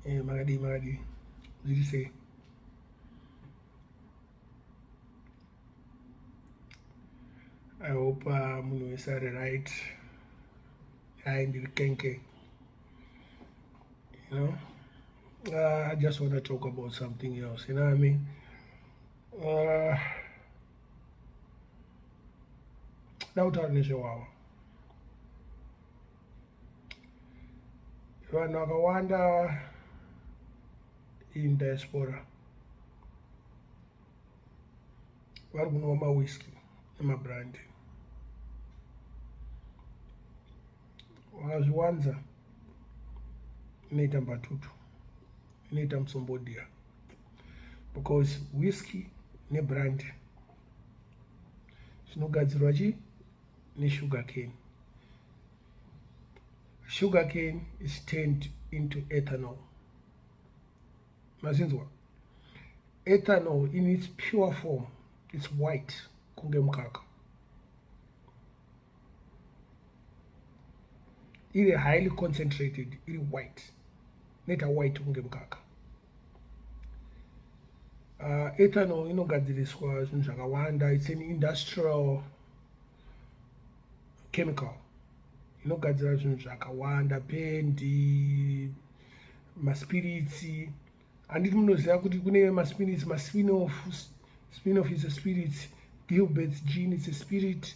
Magribhi. Did you say? I hope Munu is right. I did kenke. You know, I just want to talk about something else. You know what I mean? Ndautarisha wawa. Vanhu vakawanda in diaspora vari kunwa mawhisky nemabrandi. Vakazviwanza inoita mbatutu, inoita Musombodhiya, because whisky nebrandi zvinogadzirwa chi nesugar cane. Sugar cane is turned into ethanol. Mazinzwa, ethanol in its pure form, it's white, kunge mkaka. It is highly concentrated, it is white, not a white kunge mkaka. Ethanol inogadziriswa zvinhu zvakawanda. It's an industrial chemical. Inogadzira zvinhu zvakawanda, pendi, maspiritsi. Handiti munoziva kuti kune maspirits, spin-off is a spirit, Gilbert's gin is a spirit,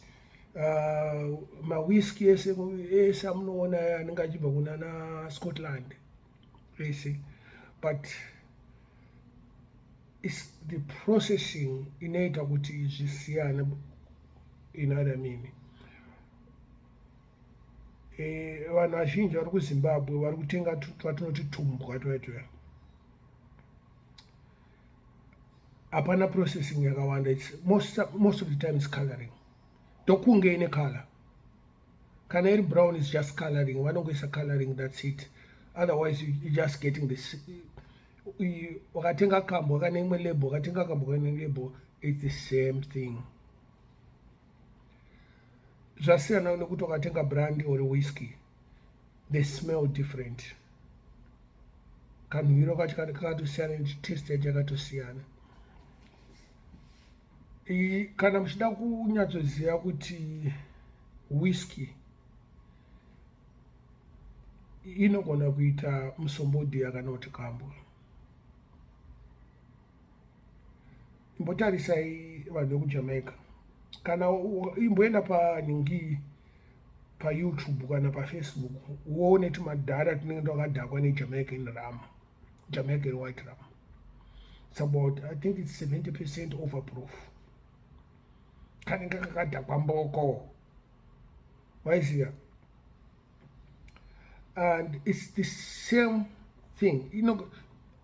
mawhisky ese amunoona anenge achibva kunana Scotland ese, but it's the processing inoita kuti zvisiyane. You know what I mean? Vanhu vazhinji vari kuZimbabwe vari kutenga twatinoti tumbwa twatuya. Hapana processing yakawanda. It's most of the time it's coloring. Dokunge ine color. Kana iri brown is just coloring. Vanongoisa coloring, that's it. Otherwise you're just getting this. Wakatenga Kambwa kana imwe label, wakatenga Kambwa kana imwe label, it's the same thing. Zvasiyana nekuti wakatenga brand or whiskey, they smell different. Kanwiro kacho kakatosiyana, taste yacho yakatosiyana. Kana muchida kunyatsoziva kuti whiskey inogona kuita Musombodhiya kana kuti Kambwa. Imbotarisai vanhu vekujamaica. Kana imboenda paningi paYouTube kana paFacebook uone tumadhara tunenge twakadhakwa neJamaican rum, Jamaican white rum. It's about, I think it's 70% overproof. Kanenge kakadhakwa mboko. Waiziya? And it's the same thing.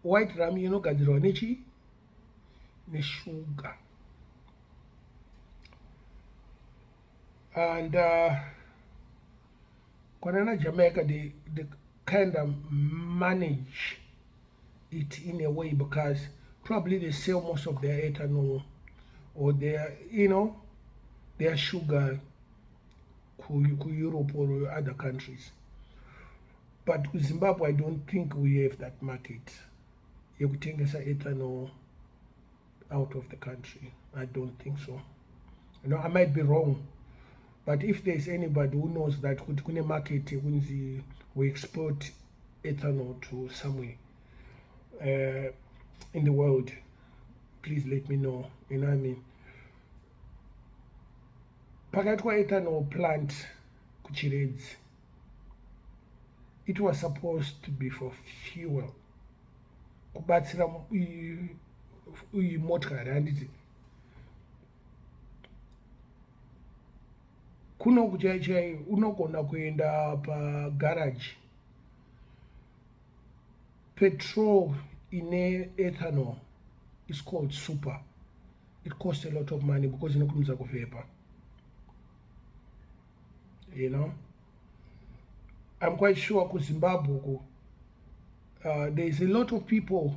White rum inogadzirwa nechi? Nesugar. And Kwanana Jamaica, they kind of manage it in a way because probably they sell most of their ethanol or their, their sugar to Europe or other countries. But with Zimbabwe, I don't think we have that market. You could take ethanol out of the country. I don't think so. I might be wrong. But if there's anybody who knows that kune market we export ethanol to somewhere in the world, please let me know. You know what I mean? Pakatwa ethanol plant kuchiredzi. It was supposed to be for fuel. Kubatsira motikari handiti. Kuno kuchai unogona kuenda pagarage. Petrol in ethanol is called super. It costs a lot of money because inokumza kuvhepa. I'm quite sure ku Zimbabwe there is a lot of people,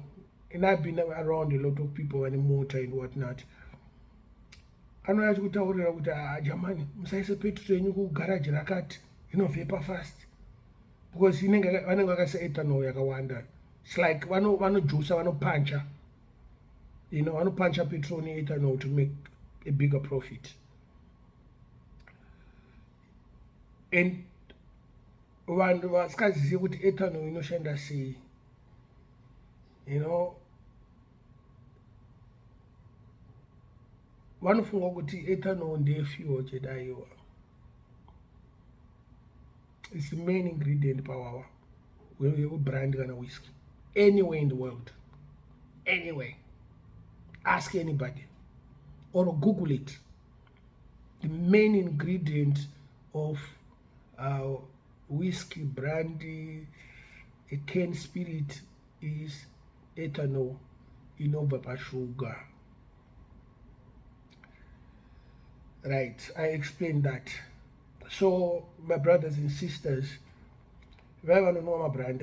and I've been around a lot of people and motor and whatnot. Anoyachi kutaurira kuti jamani musaise petrol yenyu kugarage rakati inovhepa fast because vanenge vakaisa ethanol yakawanda, It's like vanojuica, puncher. You know, puncher petrol ethanol to make a bigger profit. And vanhu vasikazive kuti ethanol inoshanda sei, you know, vanofunga kuti ethanol ndefuel chedaiwa. It's the main ingredient pawawa brand kana whiskey anywhere in the world, anywhere. Ask anybody or Google it. The main ingredient of whiskey, brandy, a cane spirit is ethanol, inobaba sugar. Right, I explained that. So, my brothers and sisters, if I want to know my brand,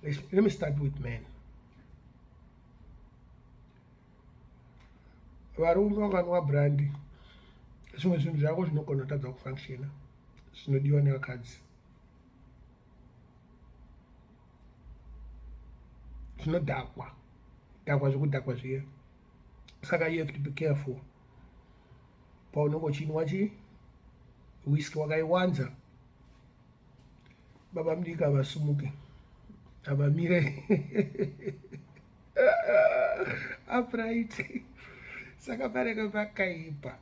let me start with men. Varume vakanwa brandi, zvimwe zvinhu zvako zvinogona kutadza kufunctiona, zvinodiwa nevakadzi. Zvinodhakwa zvekudhakwa zviya. Saka you have to be careful. Paunenge uchinwa whisky wakaiwanza, baba mudiki havasumuke, havamire upright. Saka pareke pakaipa.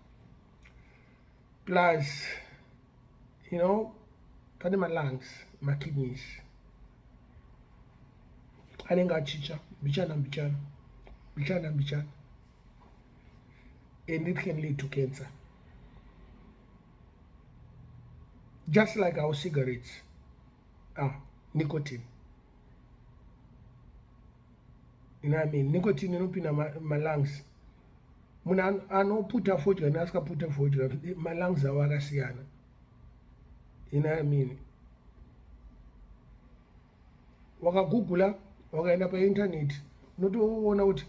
Plus, you know, pane lungs, kidneys. Anenge achicha, mbichana. And it can lead to cancer. Just like our cigarettes. Nicotine. You know what I mean? Nicotine inopinda lungs. Munhu anoputa fodya neasikaputa fodya, lungs avo akasiyana. You know what I mean? Wakagoogle, wakaenda painternet, unotoona kuti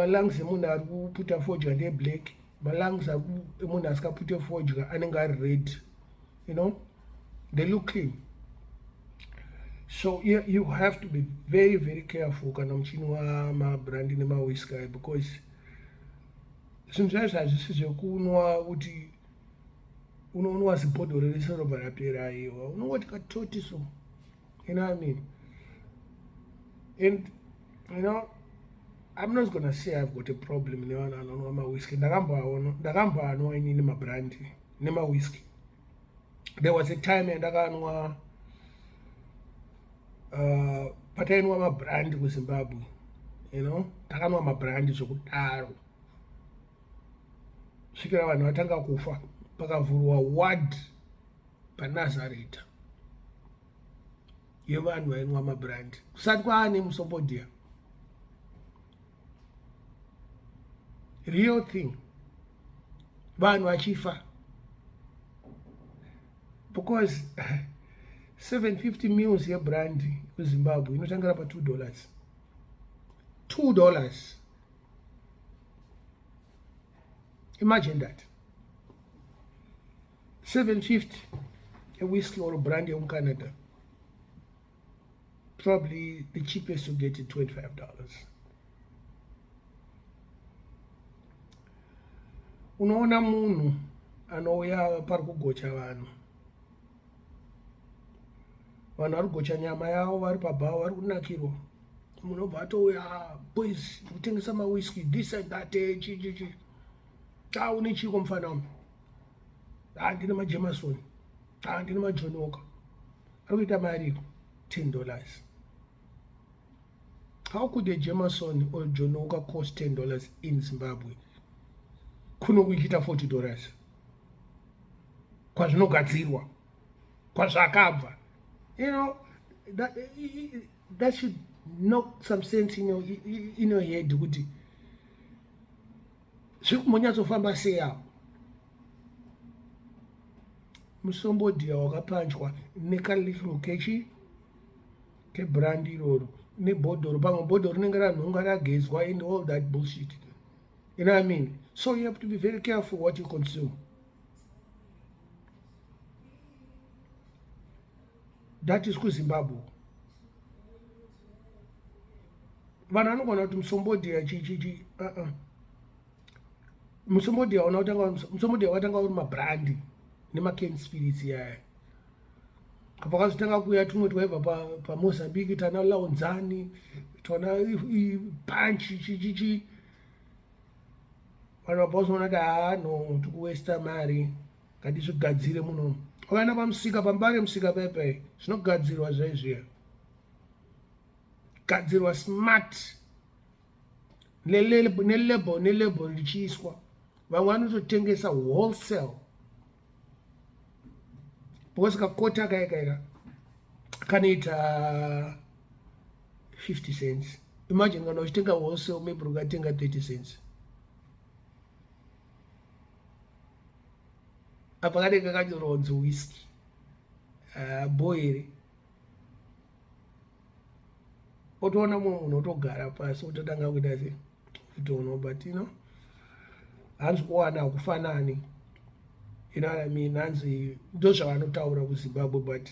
lungs emunhu ari kuputa fodya ndeblack, lungs emunhu asikaputa fodya anenge ari red. You know, they look clean. So you have to be very, very careful kana muchinwa mabrandi nemawhisky, because zvinhu zvaizvo hazvisi zvekunwa kuti unonwa zibhodhoro rese robva rapera aiwa, unongoti katoti so. You know what I mean? And you know, I'm not gonna say I've got a problem nevanhu vanonwa mawhisky. Ndakamboanwa inini mabrandi nemawhisky. There was a time yandakanwa patainwa mabrandi kuZimbabwe, you know, takanwa mabrandi zvokudaro svikira vanhu vatanga kufa, pakavhurwa ward paNazareth yevanhu vainwa mabrandi kusati kwaane Musombodhiya. Real thing. Vanhu vachifa because 750 mils yebrandi kuZimbabwe inotangira pa$2. $2. Imagine that. 750 a whiskey or a brandy in Canada. Probably the cheapest you get is $25. Unoona munhu anouya pari kugocha vanhu vari kugocha nyama yavo vari pabhawa vari kunakirwa. Munhu obva atouya, boys, kutengesa mawhisky this and that, chichichi. Une chiko mufana wangu? Ndine maJemerson, ndine maJohn Walker. Ari kuita mari $10. How could a Jameson or John Walker cost $10 in Zimbabwe? Kuno kuchita $40 kwazvinogadzirwa, kwazvakabva. You know, that should knock some sense in your head kuti zvikumonyatofamba sei apo. Musombodhiya wakapanchwa nekalittle kechi kebrandi iroro nebhodhoro, pamwe bhodhoro rinenge ranhonga ragezwa and all that bullshit. You know what I mean? So you have to be very careful what you consume. That is kuZimbabwe. vanhu vanogona kuti Musombodhiya Musombodhiya Musombodhiya watanga uri mabrandi nemacane spirits yaya pakazotanga kuya tumwe twaibva paMozambique tana launzani tona panchi chichichi vanhu vabva kuzoona kuti no tikuwesta mari ngatizvigadzire munomu ukaenda pamusika pambare musika paipai zvinogadzirwa zvaizviya gadzirwa smart nelabel richiiswa vamwe vanototengesa wholesale because kakota kaikaika kanoita 50 cents. Imagine kana uchitenga wholesale maybe ukatenga 30 cents. Apa kade kakanyorwa whisky boil otoona mumwe munhu otogara pasi ototanga kuita se utoona but hanzi kuwana hakufanani hanzi ndo zvavanotaura kuZimbabwe but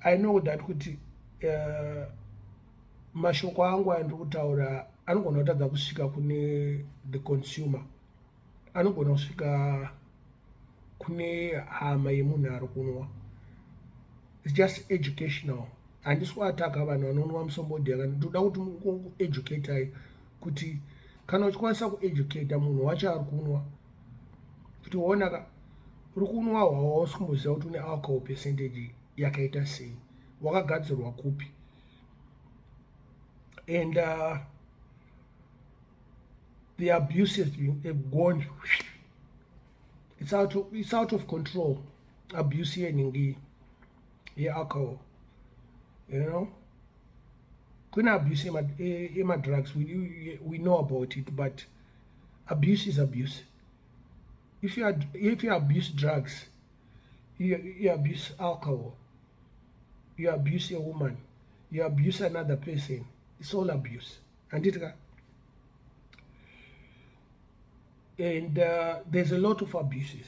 I know that kuti mashoko angu andiri kutaura anogona kutadza kusvika kune the consumer, anogona kusvika kune hama yemunhu ari kunwa. It's just educational. Handisi kuataka vanhu vanonwa Musombodhiya kana ndoda kuti mueducatai kuti kana uchikwanisa kueducata munhu wacho ari kunwa kuti waona uri kunwa hwausi kumboziva kuti une alcohol percentage yakaita sei, wakagadzirwa kupi, and the abuse have gone, it's out of control. Abuse yeningi alcohol, kuna abuse drugs, we know about it, but abuse is abuse. If you abuse drugs, you abuse alcohol, you abuse a woman, you abuse another person, it's all abuse. And there's a lot of abuses,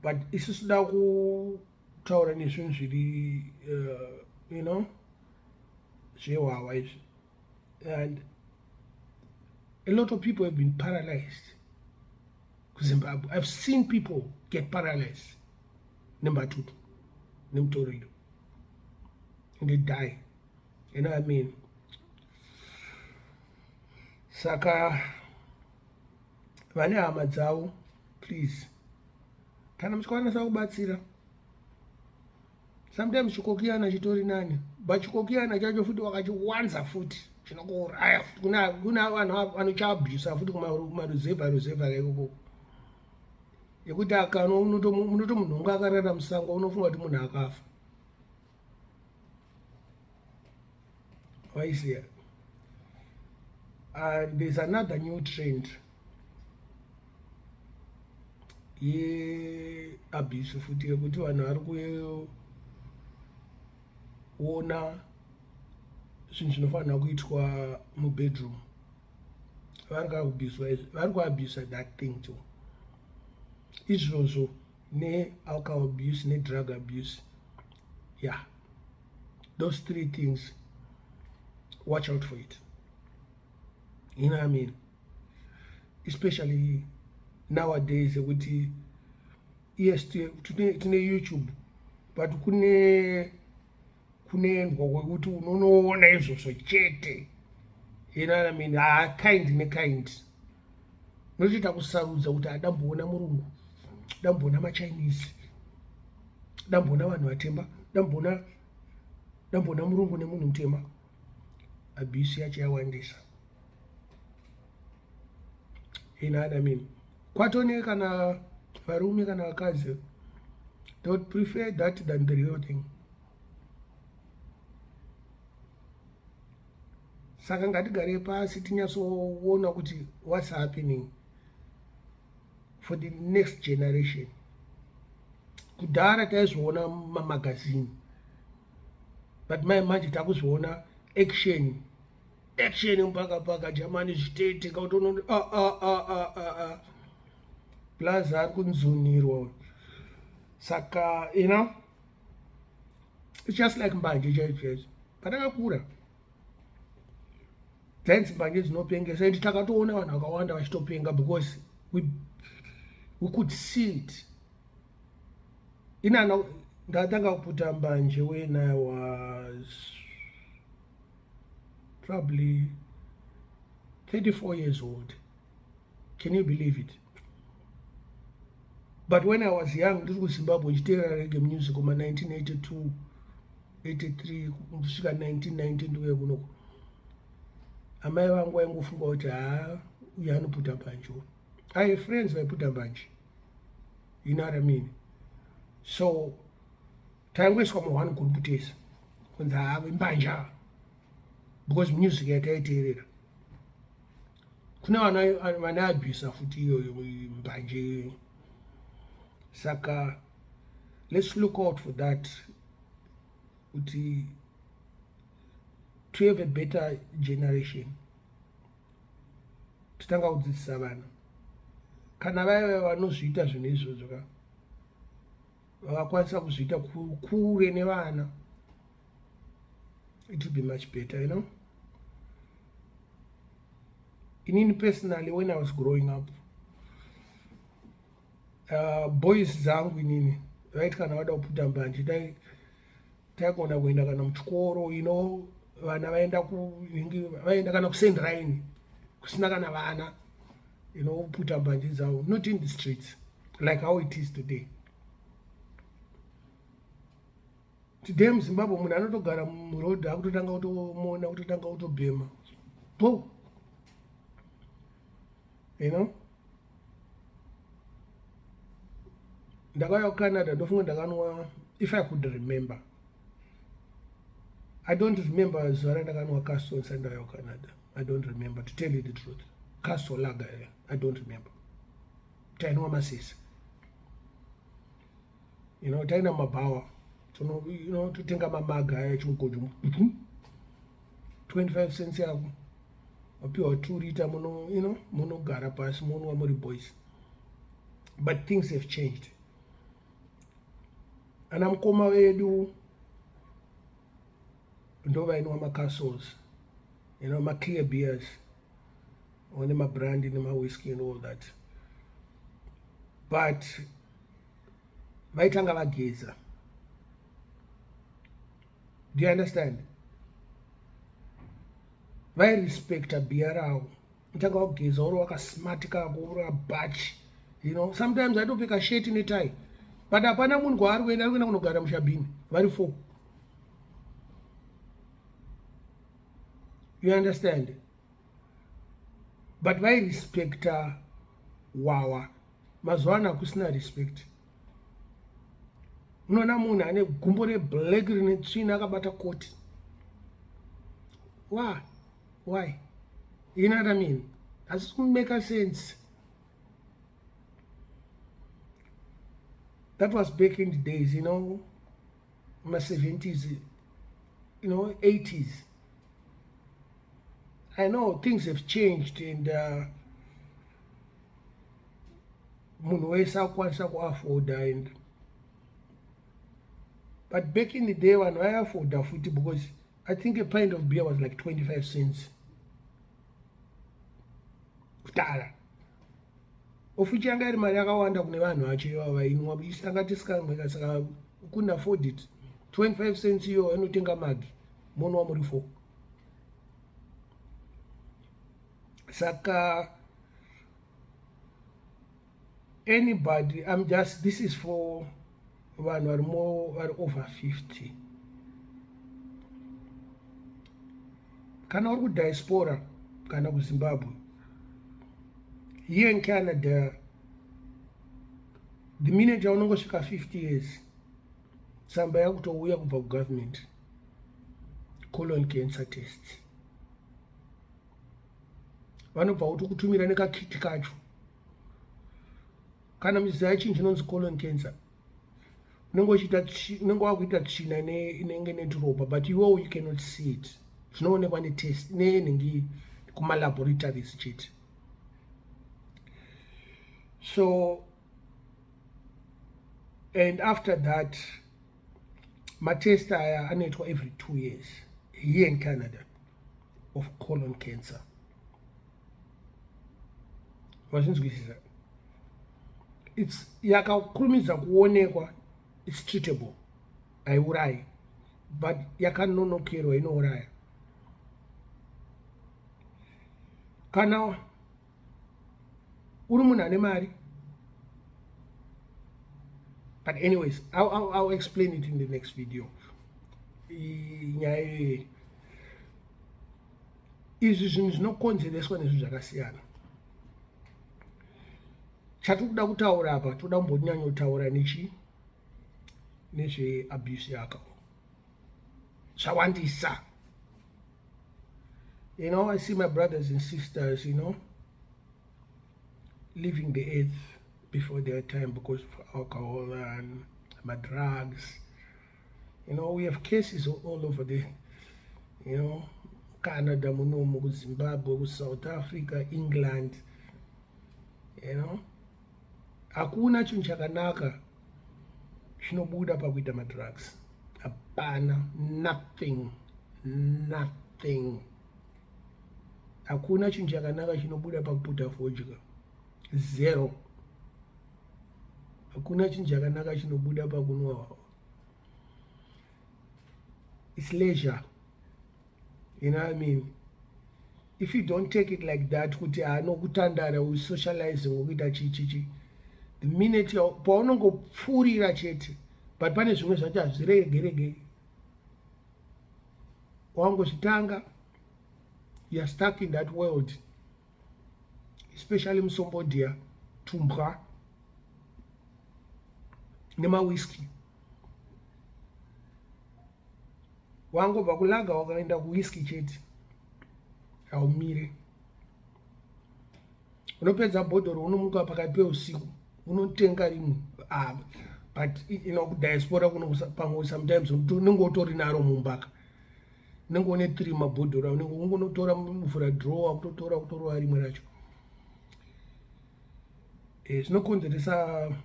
but it's just now kutaura nezvinhu zviri zvewawa izvi, and a lot of people have been paralyzed kuZimbabwe. I've seen people get paralyzed nematutu nemutoriro and they die, you know what I mean? Saka vane hama dzavo, please, kana muchikwanisa kubatsira. Sometimes chikokiyana chitori nani, but chikokiyana chacho futi wakachiwanza futi chinokuuraya futi. Kuna vanhu vanochiabhusa futi kumaruzevha kaikoko, yekuti akanwa munoto munhu unga akarara musango unofunga kuti munhu akafa. Waisiya. And there's another new trend yeabuse futi yekuti vanhu vari kuona zvinhu zvinofanira kuitwa mubedroom, vari kuabuse that thing too. Izvozvo ne-alcohol abuse ne-drug abuse, yeah, those three things, watch out for it. You know what I mean? Especially nowadays, yes, tune YouTube, but kuneendwa kwekuti unoona izvozvo chete. You know what I mean? Kind nekind. Nochiita kusarudza kuti adamboona murungu, damboona machinese, damboona vanhu vatemba, damboona murungu nemunhu mutema. Abuse yacho yawandisa. You know what I mean? Kwatone kana varume kana vakadzi, they would prefer that than the real thing. Saka ngatigare pasi tinyatsoona kuti what's happening for the next generation. Kudhara taizviona mumagazini, but manje takuzviona action mpaka jamani zvitete kauti unondi plus ari kunzunirwa. Saka It's just like mbanje, but akakura. Then mbanje dzinopengesa and takatoona vanhu vakawanda vachitopenga because we could see it. Inana ndatanga kuputa mbanje when I was probably 34 years old. Can you believe it? But when I was young, this was Zimbabwe, nditeerera reggae music kuma 1982, 83, kusvika 1990 ndiuye kunoko. Amai vangu vaingofunga kuti uyu anoputa mbanje. I have friends vaiputa mbanje. You know what I mean? So, taingoiswa muhwani kurukutesa. Kunzi mbanja. Because music yataiteerera. Kuna vana abuse futi iyoyo mbanje. Saka, let's look out for that. To have a better generation. Tutanga kudzidzisa vana. Kana vaya vanozviita zvinhu izvozvo ka vakakwanisa kuzviita kure nevana, it will be much better, you know. Inini personally, when I was growing up, boys zangu inini right kana vada kuputa mbanje taigona kuenda kana muchikoro, you know, vana vaenda kana kusendiraini kusina kana vana, you know, kuputa mbanje dzavo, not in the streets like how it is today. Today muZimbabwe munhu anotogara muroad akutotanga kutomona kutotanga kutobhema, you know. Ndakauya kuCanada ndofunga ndakanwa, if I could remember. I don't remember zuva randakanwa Castle sandauya kuCanada. I don't remember, to tell you the truth. Castle laga, I don't remember. Tainwa masisa. You know, taina mabawa. So, you know, totenga mamaga echumukojo. 25 cents yako. Wapiwa 2 liter muno, you know, muno gara pasi, muno wa muri boys. But things have changed. Ana mkoma wedu ndo vainwa macastles, you know, clear beers, one ma brandy, ma whiskey and all that. But vaitanga vageza. Do you understand? Vai respect a beer rao. Itanga vageza oro wakasmart kako oro a batch. You know, sometimes I don't pick a shirt in a tie. But apana munhu kwaari kuenda ari kuenda kunogara mushabhini vari 4. You understand? But vai respecta wawa. Mazuva ano hakusina respect. Unoona munhu ane gumbo reblack rine tsvina akabata koti. Why? You know what I mean? Doesn't make a sense. That was back in the days, you know, in the 70s, you know, 80s. I know things have changed and munhu wese akwanisa kuafoda, and but back in the day vanhu vaiafoda futi, because I think a pint of beer was like 25 cents. Kutara. Ofuchi anga iri mari yakawanda kune vanhu vacho vainwa, isanga tisingamwe saka couldn't afford it. 25 cents iyo inotenga magi munwa muri 4. Saka anybody, this is for vanhu vari over 50. Kana uri kudiaspora kana kuZimbabwe, here in Canada, the minute yaunongosvika 50 years, tsamba yakutouya kubva kugovernment, colon cancer test. Vanobva kutokutumira nekakiti kacho. Kana mizaya chinhu chinonzi colon cancer, unenge wakuita tsvina inenge neturopa, but you cannot see it. Zvinoonekwa netest nenhingi kumalaboratories chete. So, and after that, matest aya anoitwa every 2 years here in Canada of colon cancer. Wazvinzwisisa? It's yakakurumidza kuonekwa, it's treatable, haiurayi, but yakanonokerwa inouraya. Kana uri munhu ane mari. But anyways, I'll explain it in the next video. Nyaya izvi zvinhu zvinokonzereswa nezvinhu zvakasiyana. Chatikuda kutaura apa, toda kumbonyanya kutaura nezveabuse yealcohol. Zvawandisa. You know, I see my brothers and sisters, you know, leaving the earth before their time because of alcohol and drugs. You know, we have cases all over the, you know, Canada, Zimbabwe, South Africa, England. You know, hakuna chinhu chakanaka chinobuda pakuita madrugs. Hapana, nothing. Hakuna chinhu chakanaka chinobuda pakuputa fodya. Zero. Hakuna chinhu chakanaka chinobuda pakunwa. It's leisure. You know what I mean? If you don't take it like that, kuti anokutandara we socializing ukuita chichichi. The minute paunongopfurira chete, but pane zvimwe zvati hazvirege. Wangozvitanga, you are stuck in that world. Especially Musombodhiya, Tumbwa, nema whiskey. Wangobva kulaga wakaenda kuwhisky chete, haumire. Unopedza bhodhoro unomuka pakati peusiku, unotenga rimwe. But you know, diaspora pamwe sometimes unenge utori naro mumbaka. Unenge une 3 mabhodhoro, unenge unotora muvhura drawer, kutotora rimwe racho. Zvinokonzeresa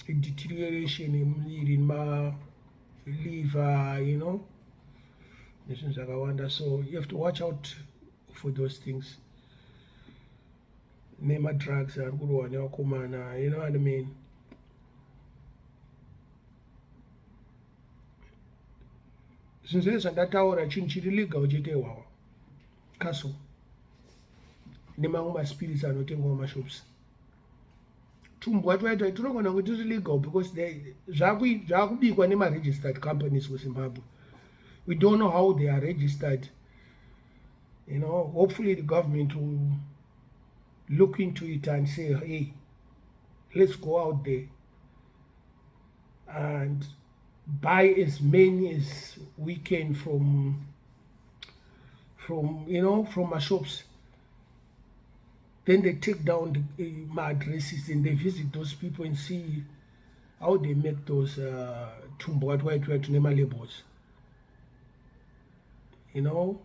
deterioration yemuviri liver, you know, nezvinhu zvakawanda. So you have to watch out for those things. Nema drugs ari kurohwa nevakomana, you know what I mean. Zvinhu zvese zvandataura chinhu chiri legal chete iwawa. Kaso nemamwe maspirits anotengwa mumashops. Tumbwa twaita tinogona kuti tiri legal because zvakubikwa nema-registered companies kuZimbabwe. We don't know how they are registered. You know, hopefully the government will look into it and say, hey, let's go out there and buy as many as we can from you know, from our shops. Then they take down my addresses and they visit those people and see how they make those tumbwa to name labels. You know,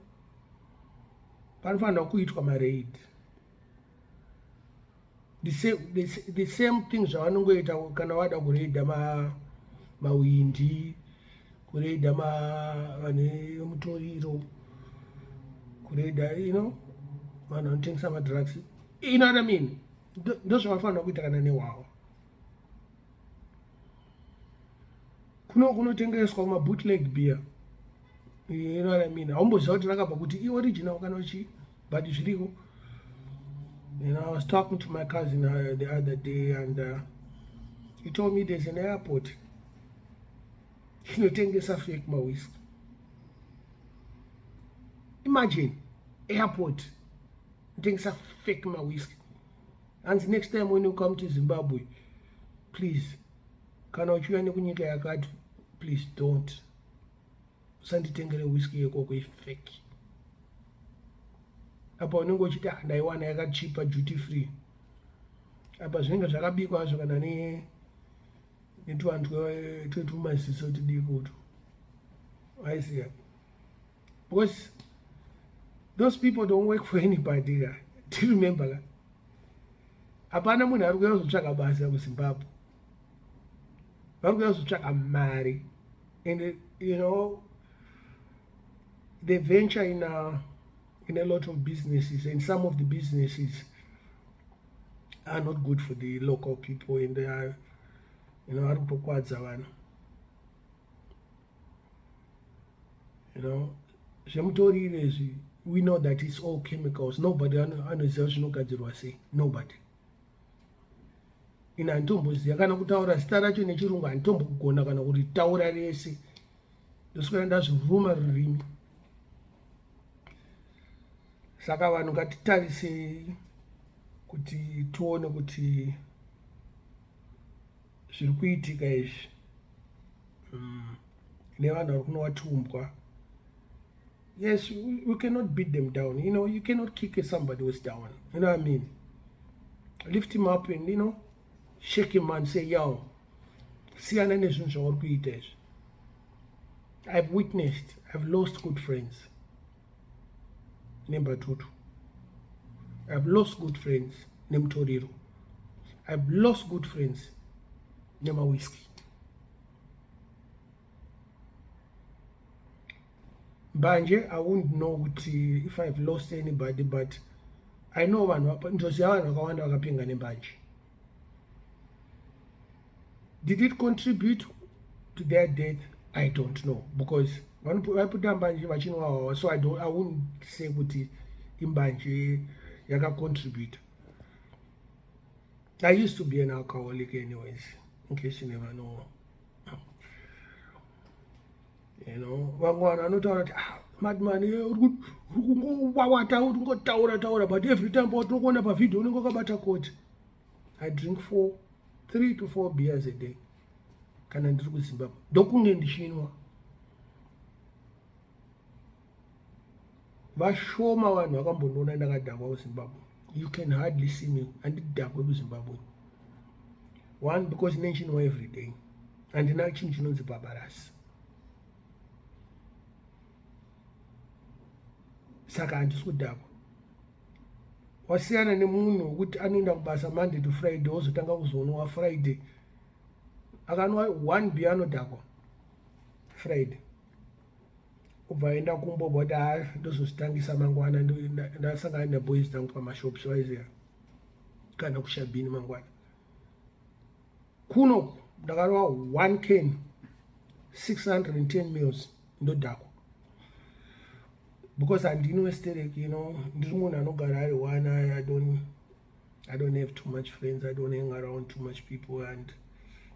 panofana kuitwa ma-raid. The same things zvavanongoita kana wada kureida mawindi, kureida vane mutoriro, kureida, you know, vanhu vanotengesa madrugs. You know what I mean? Ndozvavafanira kuita kana newawa. Kunotengeswa ma-bootleg beer. You know what I mean? Haumboziva kuti rakabva kuti i-original kana chi, but zviriko. You know, I was talking to my cousin the other day, and he told me there's an airport. Inotengesa fake whiskey. Imagine, airport. Inotengesa fake whiskey. And next time when you come to Zimbabwe, please, kana uchiuya nekunyika yakati, please don't. Usanditengere whiskey yekoko fake. Apa unenge uchiti ndaiwana yakachipa duty free. Apa zvinenge zvakabikwa zvo kana netuvanhu twetumaziso tudiki utu. I see. Because those people don't work for anybody. Do you remember? Hapana munhu ari kuuya kuzotsvaka basa kuZimbabwe. Vari kuuya kuzotsvaka mari. and they venture in a lot of businesses, and some of the businesses are not good for the local people, and they are ari kutokwadza vanhu. Zvemutoriro izvi, we know that it's all chemicals. Nobody anoziva zvinogadzirwa sei. Nobody. Ina handitomboziva kana kutaura zita racho nechirungu, handitombogona kana kuti taura rese. Ndoswera ndazviruma rurimi. Saka vanhu ngatitarisei kuti tuone kuti zviri kuitika izvi nevanhu vari kunowatumbwa. Yes, we cannot beat them down. You cannot kick somebody who's down. You know what I mean? Lift him up and, shake him and say, yo, siyana nezvinhu zvauri kuita izvi. I've witnessed, I've lost good friends. Nembatutu. I've lost good friends. Nemutoriro. I've lost good friends. Nema whiskey. Banje, I wouldn't know if I've lost anybody, but I know vanhu vakawanda vakapinga nebanje. Did it contribute to their death? I don't know, because vaputa mbanje vachinwawawa, so I wouldn't say kuti imbanje yakacontribute. I used to be an alcoholic anyways, in case you never know. Vamwe vanotaura kuti madman uri kungotaura, but every time tinokuona pavidhio unenge wakabata koti. I drink 3 to 4 beers a day kana ndiri kuZimbabwe, ndokunge ndichinwa. Vashoma vanhu vakambondiona ndakadhakwa kuZimbabwe. You can hardly see me handidhakwe kuZimbabwe. One, because ndichinwa every day, handina chinhu chinonzi bhabarasi. Saka handisi kudhakwa. Wasiyana nemunhu wekuti anoenda kubasa Monday to Friday wozotanga kuzoonwa Friday. Akanwa 1 beer anodhakwa Friday. Ubva aenda kumbo kuti ndozozitangisa mangwana, ndasangana neboys dzangu pamashops Hwezha kana kushabhini mangwana. Kuno ndakarwa 1 can 610 meals ndodhakwa. Because handino hysteric, ndiri munhu anogara ari one. I don't have too much friends. I don't hang around too much people, and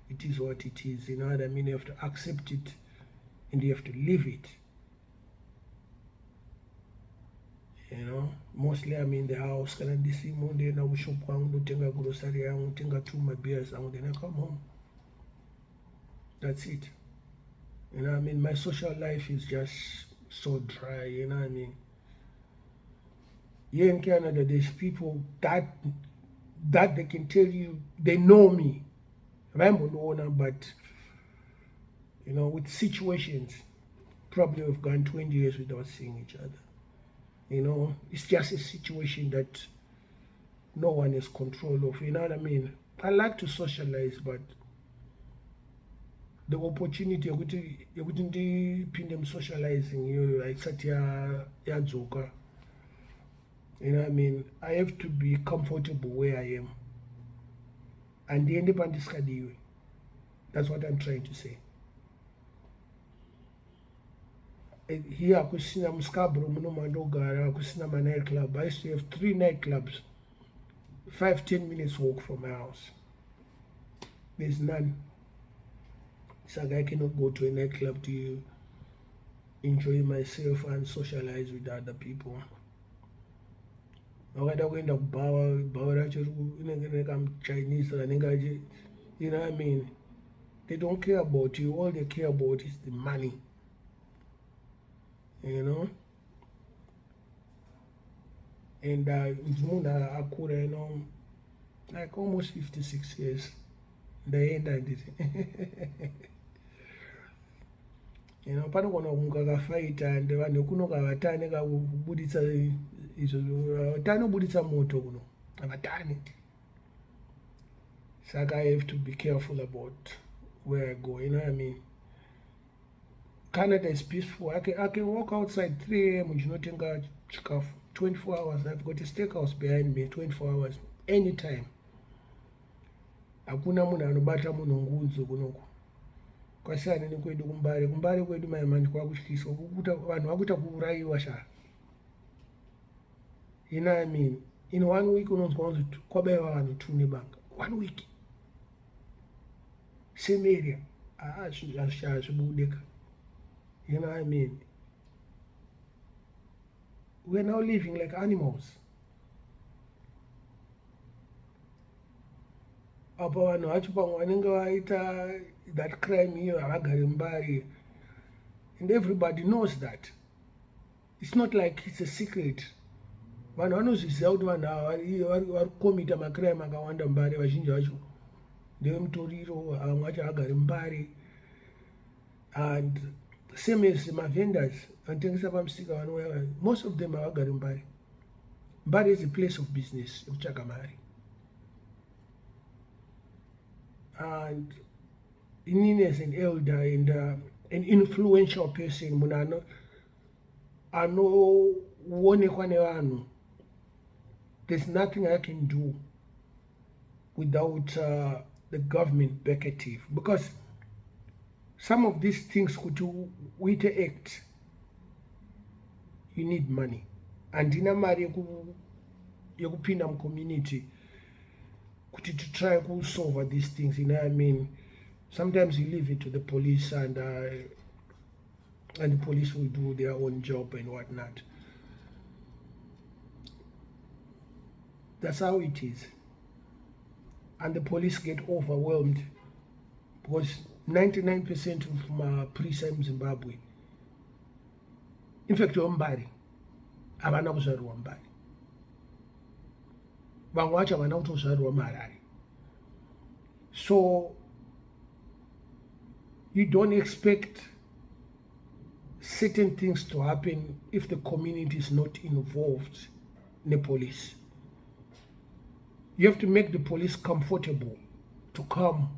it is what it is. You know what I mean? You have to accept it and you have to live it. Mostly I'm in the house. Kana ndisimo ndienda kushop kwangu ndotenga grocery yangu, ndotenga 2 beers yangu, then I come home. That's it. You know what I mean? My social life is just so dry, you know what I mean? Here in Canada, there's people that they can tell you they know me. I'm an owner, but with situations, probably we've gone 20 years without seeing each other. It's just a situation that no one has control of. You know what I mean? I like to socialize, but the opportunity yekuti ndipinde socializing aisati yadzoka. You know what I mean? I have to be comfortable where I am. And the independent. That's what I'm trying to say. Here, kusina Scarborough, Mandogara, kusina my nightclub. I used to have 3 nightclubs, 5-10 minutes walk from my house. There's none. So I cannot go to a nightclub to enjoy myself and socialize with other people. I'm Chinese, you know what I mean? They don't care about you. All they care about is the money. And Akura, like almost 56 years. The end I did. Panogona kunga fight and vanhu kunoka vatane kabuditsa izvo vatane buditsa moto kuno avatane. Saka I have to be careful about where I go, you know what I mean? Canada is peaceful. I can walk outside 3 a.m. uchinotenga chikafu 24 hours. I've got a steakhouse behind me 24 hours anytime. Hakuna munhu anobata munhu ngunzo kunoku. Kwasiyana nekwedu kumbare kwedu maimani kwakutyiswa kukuta vanhu vakuita kuurayiwa sha. You know what I mean? In 1 week unonzwa kunzi kwabayiwa vanhu 2 nebanga. 1 week. Same area. Azvibudeka. You know what I mean? We're now living like animals. Apa vanhu vacho pamwe vanenge vaita that crime here havagari muBari, and everybody knows that. It's not like it's a secret. Vanhu vanozviziva kuti vanhu ava vari kukomita macrime akawanda muBari, vazhinji vacho ndevemutoriro, vamwe vacho havagari muBari. And same as vendors vanotengesa pamusika vanouya, most of them havagari muBari. muBari is a place of business yekutsvaga mari. And inini as an elder and an influential person, munhu anoonekwa nevanhu, there's nothing I can do without the government backative, because some of these things kuti uite act, you need money. Handina mari yekupinda mucommunity to try to solve these things. You know what I mean? Sometimes you leave it to the police, and the police will do their own job and whatnot. That's how it is. And the police get overwhelmed because 99% of my priests in Zimbabwe, in fact, Mbari, havana kuzvarwa Mbari. Vamwe vacho havana kutozvarwa Marari. So you don't expect certain things to happen if the community is not involved in the police. You have to make the police comfortable to come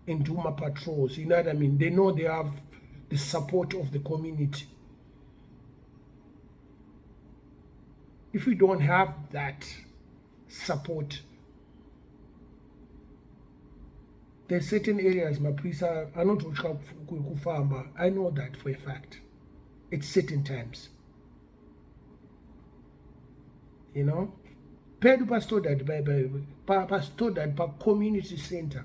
and do my patrols. You know what I mean? They know they have the support of the community. If you don't have that support, there's certain areas my priests are not kufamba. I know that for a fact. It's certain times. You know? Pedu pastor that pastor that pa community center.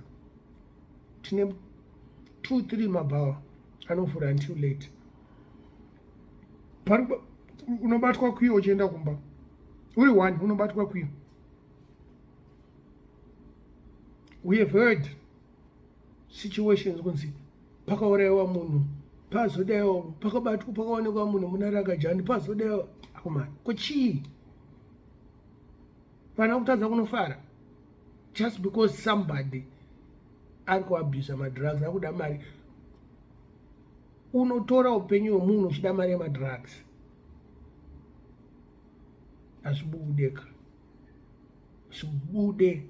Tine 2-3 mabawa. I know for until late. Unobatwa kuyo ojenda kumba. Uri one unobatwa kuyo. We have heard situations kunzi pakaurayiwa munhu, pazodayiwa, pakabatwa, pakaonekwa munhu munaraka jani, pazodayiwa. Akomana kochii vana kutadza kunofara just because somebody ari kuabuse madrugs, akuda mari. Unotora upenyu hwemunhu uchida mari yemadrugs. Azvibudeka, zvibude.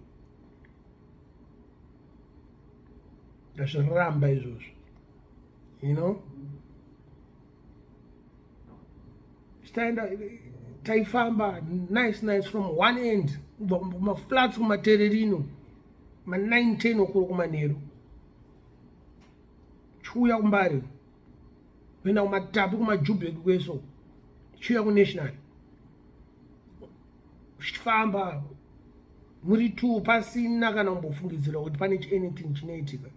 Ndazviramba izvozvo, you know. Taifamba nice from one end, maflats kumatererino, ma 9-10 okuro kumanheru, chiuya kuMbari, kuenda kumatapi kumajubheki kweso, chiuya kunational, uchifamba muri 2 pasina kana kumbofungidzira kuti pane anything chinoitika.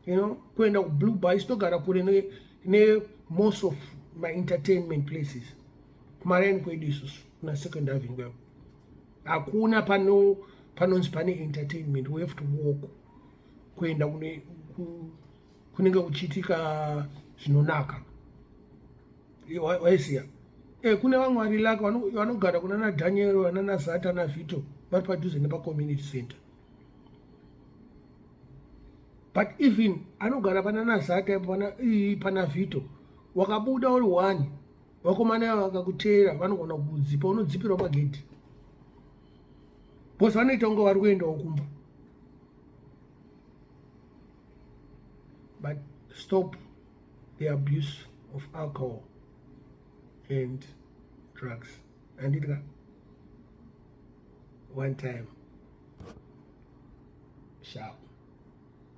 You know, kuenda kuBlue Bar, sitogara kure ne most of my entertainment places. Kumareni kwedu isusu kuna Second Avenue kwedu. Hakuna panonzi pane entertainment. We have to walk kuenda kunenge kuchitika zvinonaka. Waisiya. Kune vamwe vari laka vanogara kuna na Daniel, vana Zata na Vito, vari padhuze nepa community center. But even anogara pana Zata pana Vito, wakabuda uri 1, vakomana vakakutera vanogona kudzipa, unodzipirwa magedhi. Because vanoita kunge vari kuendawo kumba. But stop the abuse of alcohol and drugs. And it got one time sharp.